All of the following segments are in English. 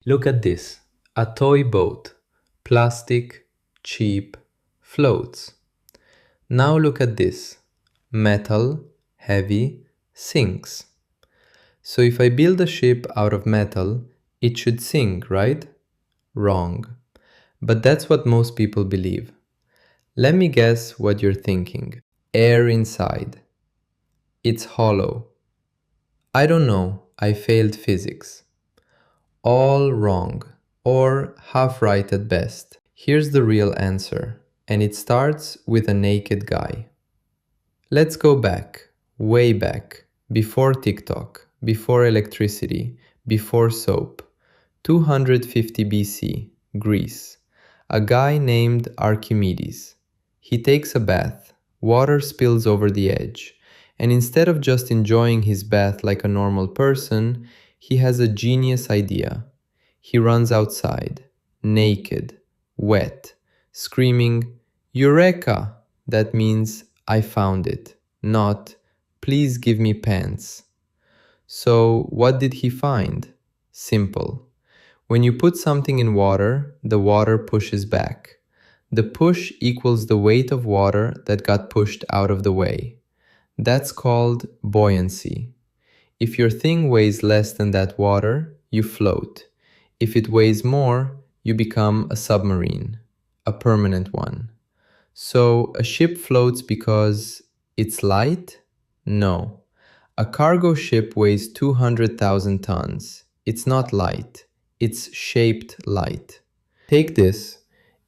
Look at this, a toy boat, plastic, cheap, floats. Now look at this, metal, heavy, sinks. So if I build a ship out of metal, it should sink, right? Wrong. But that's what most people believe. Let me guess what you're thinking. Air inside. It's hollow. I don't know, I failed physics. All wrong, or half right at best. Here's the real answer, and it starts with a naked guy. Let's go back, way back, before TikTok, before electricity, before soap. 250 BC, Greece. A guy named Archimedes. He takes a bath, water spills over the edge, and instead of just enjoying his bath like a normal person, he has a genius idea. He runs outside, naked, wet, screaming, Eureka! That means, I found it, not, please give me pants. So, what did he find? Simple. When you put something in water, the water pushes back. The push equals the weight of water that got pushed out of the way. That's called buoyancy. If your thing weighs less than that water, you float. If it weighs more, you become a submarine, a permanent one. So a ship floats because it's light? No. A cargo ship weighs 200,000 tons. It's not light. It's shaped light. Take this.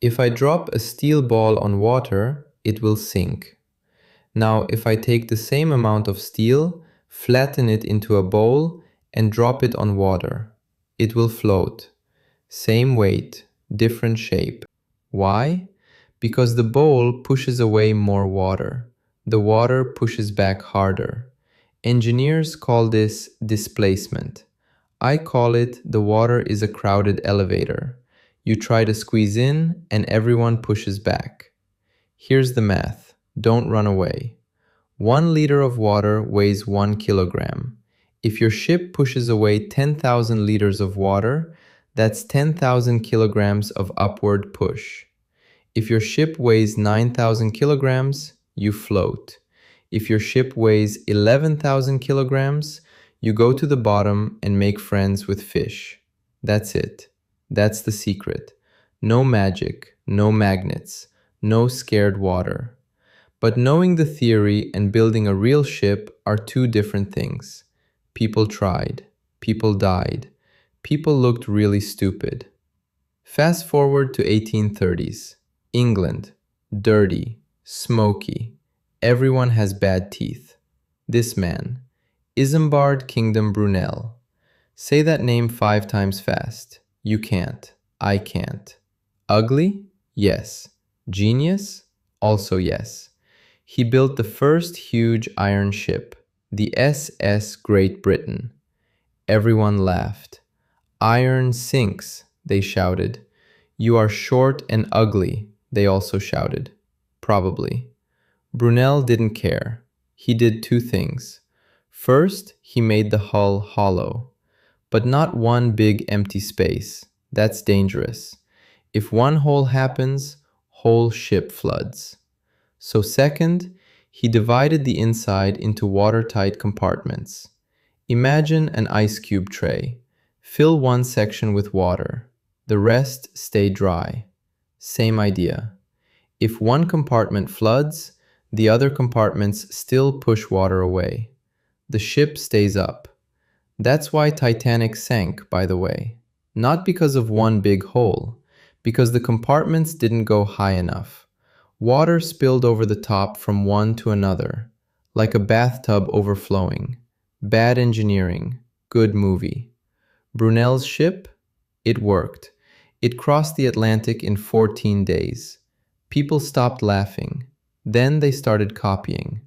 If I drop a steel ball on water, it will sink. Now, if I take the same amount of steel, flatten it into a bowl, and drop it on water, it will float. Same weight, different shape. Why? Because the bowl pushes away more water. The water pushes back harder. Engineers call this displacement. I call it the water is a crowded elevator. You try to squeeze in and everyone pushes back. Here's the math. Don't run away. 1 liter of water weighs 1 kilogram. If your ship pushes away 10,000 liters of water, that's 10,000 kilograms of upward push. If your ship weighs 9,000 kilograms, you float. If your ship weighs 11,000 kilograms, you go to the bottom and make friends with fish. That's it. That's the secret. No magic, no magnets, no scared water. But knowing the theory and building a real ship are two different things. People tried. People died. People looked really stupid. Fast forward to 1830s. England. Dirty. Smoky. Everyone has bad teeth. This man. Isambard Kingdom Brunel. Say that name 5 times fast. You can't. I can't. Ugly? Yes. Genius? Also yes. He built the first huge iron ship, the SS Great Britain. Everyone laughed. Iron sinks, they shouted. You are short and ugly, they also shouted. Probably. Brunel didn't care. He did two things. First, he made the hull hollow, but not one big empty space. That's dangerous. If one hole happens, whole ship floods. So second, he divided the inside into watertight compartments. Imagine an ice cube tray. Fill one section with water. The rest stay dry. Same idea. If one compartment floods, the other compartments still push water away. The ship stays up. That's why Titanic sank, by the way. Not because of one big hole, because the compartments didn't go high enough. Water spilled over the top from one to another, like a bathtub overflowing. Bad engineering, good movie. Brunel's ship? It worked. It crossed the Atlantic in 14 days. People stopped laughing. Then they started copying.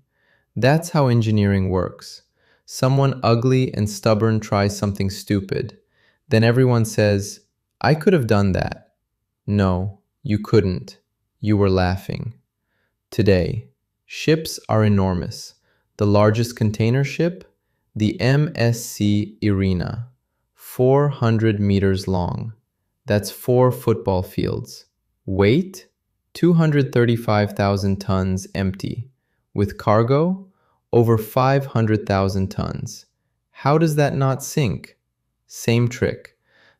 That's how engineering works. Someone ugly and stubborn tries something stupid. Then everyone says, I could have done that. No, you couldn't. You were laughing. Today, ships are enormous. The largest container ship? The MSC Irina. 400 meters long. That's 4 football fields. Weight? 235,000 tons empty. With cargo? Over 500,000 tons. How does that not sink? Same trick.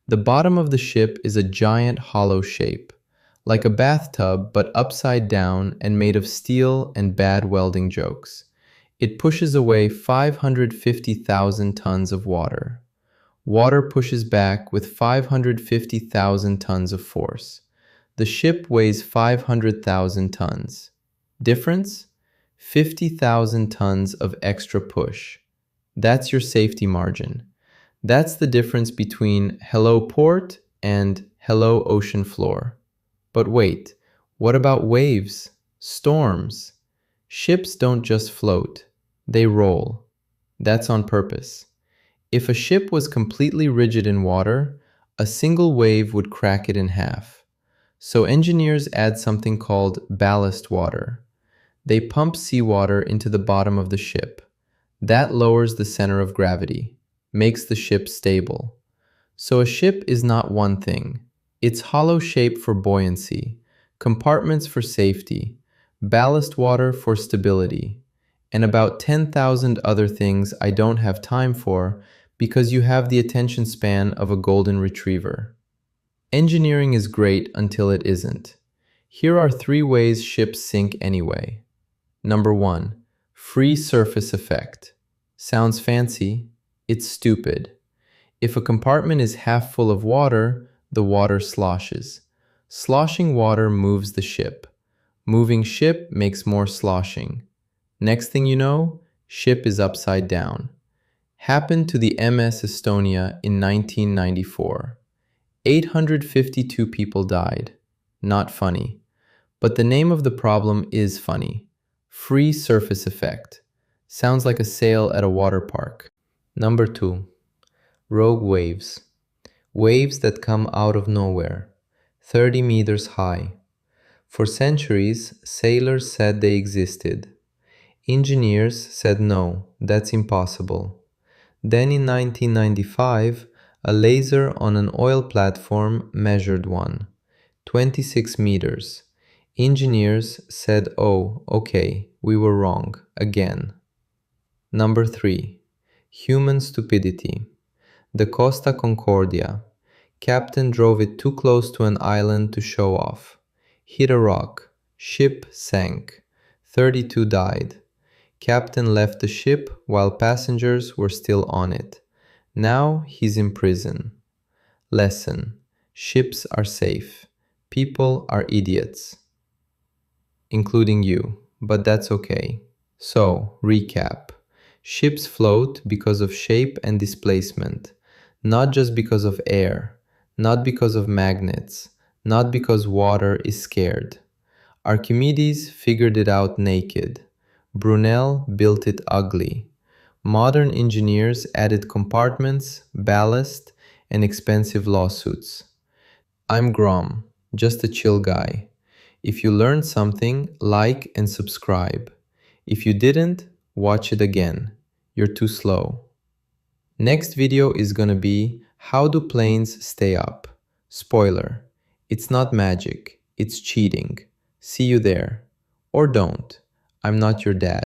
The bottom of the ship is a giant hollow shape, like a bathtub but upside down and made of steel and bad welding jokes. It pushes away 550,000 tons of water. Water pushes back with 550,000 tons of force. The ship weighs 500,000 tons. Difference? 50,000 tons of extra push. That's your safety margin. That's the difference between hello port and hello ocean floor. But wait, what about waves? Storms? Ships don't just float, they roll. That's on purpose. If a ship was completely rigid in water, a single wave would crack it in half. So engineers add something called ballast water. They pump seawater into the bottom of the ship. That lowers the center of gravity, makes the ship stable. So a ship is not one thing. It's hollow shape for buoyancy, compartments for safety, ballast water for stability, and about 10,000 other things I don't have time for because you have the attention span of a golden retriever. Engineering is great until it isn't. Here are 3 ways ships sink anyway. Number 1, free surface effect. Sounds fancy, it's stupid. If a compartment is half full of water, the water sloshes. Sloshing water moves the ship. Moving ship makes more sloshing. Next thing you know, ship is upside down. Happened to the MS Estonia in 1994. 852 people died. Not funny. But the name of the problem is funny. Free surface effect. Sounds like a sale at a water park. Number 2. Rogue waves. Waves that come out of nowhere. 30 meters high. For centuries, sailors said they existed. Engineers said no, that's impossible. Then in 1995, a laser on an oil platform measured one. 26 meters. Engineers said, oh, okay, we were wrong, again. Number 3. Human stupidity. The Costa Concordia. Captain drove it too close to an island to show off. Hit a rock. Ship sank. 32 died. Captain left the ship while passengers were still on it. Now he's in prison. Lesson. Ships are safe. People are idiots. Including you, but that's okay. So, recap. Ships float because of shape and displacement, not just because of air, not because of magnets, not because water is scared. Archimedes figured it out naked. Brunel built it ugly. Modern engineers added compartments, ballast, and expensive lawsuits. I'm Grom, just a chill guy. If you learned something, like and subscribe. If you didn't, watch it again. You're too slow. Next video is gonna be how do planes stay up? Spoiler, it's not magic, it's cheating. See you there. Or don't. I'm not your dad.